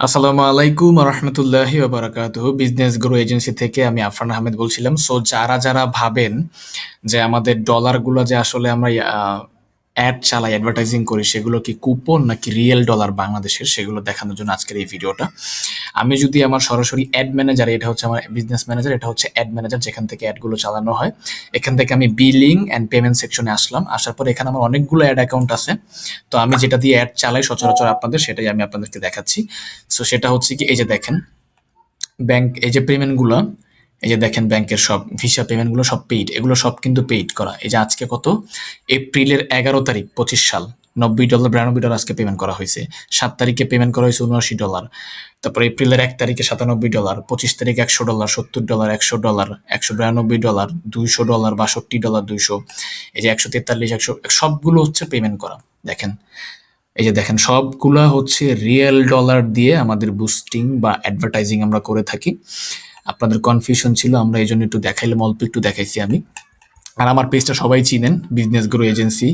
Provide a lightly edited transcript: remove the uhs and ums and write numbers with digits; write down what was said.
আসসালামু আলাইকুম রহমতুল্লাহি ওবারাকাতুহু। বিজনেস গ্রো এজেন্সি থেকে আমি আফরান আহমেদ বলছিলাম। সো যারা ভাবেন যে আমাদের ডলারগুলো যে আসলে আমরা অ্যাড চালাই, অ্যাডভার্টাইজিং করি, সেগুলো কি কুপন নাকি রিয়েল ডলার বাংলাদেশের, সেগুলো দেখানোর জন্য আজকের এই ভিডিওটা। আমি যদি আমার সরাসরি অ্যাড ম্যানেজার, এটা হচ্ছে আমার বিজনেস ম্যানেজার, এটা হচ্ছে অ্যাড ম্যানেজার যেখান থেকে অ্যাডগুলো চালানো হয়, এখান থেকে আমি বিলিং অ্যান্ড পেমেন্ট সেকশনে আসলাম। আসার পরে এখানে আমার অনেকগুলো অ্যাড অ্যাকাউন্ট আছে। তো আমি যেটা দিয়ে অ্যাড চালাই সচরাচর আপনাদের, সেটাই আমি আপনাদেরকে দেখাচ্ছি। সো সেটা হচ্ছে কি, এই যে দেখেন ব্যাংক, এই যে পেমেন্টগুলো, এই যে দেখেন ব্যাংকের সব ভিসা পেমেন্টগুলো সব পেইড, এগুলো সব কিন্তু পেইড করা। এই যে আজকে কত, এপ্রিলের 11 তারিখ 25 সাল, $90 $92 আজকে পেমেন্ট করা হয়েছে। 7 তারিখে পেমেন্ট করা হয়েছে $79। তারপর এপ্রিলের 1 তারিখে $97, 25 তারিখ $100, $70, $100, $192, $200, $62, 200, এই যে 143, 100, সবগুলো হচ্ছে পেমেন্ট করা। দেখেন, এই যে দেখেন সবগুলা হচ্ছে রিয়েল ডলার দিয়ে আমাদের বুস্টিং বা অ্যাডভার্টাইজিং আমরা করে থাকি। আপনাদের কনফিউশন ছিল, আমরা এই জন্য একটু দেখাইলাম, অল্প একটু দেখাইছি আমি। আর আমার পেজটা সবাই চিনেন, বিজনেস গ্রো এজেন্সি।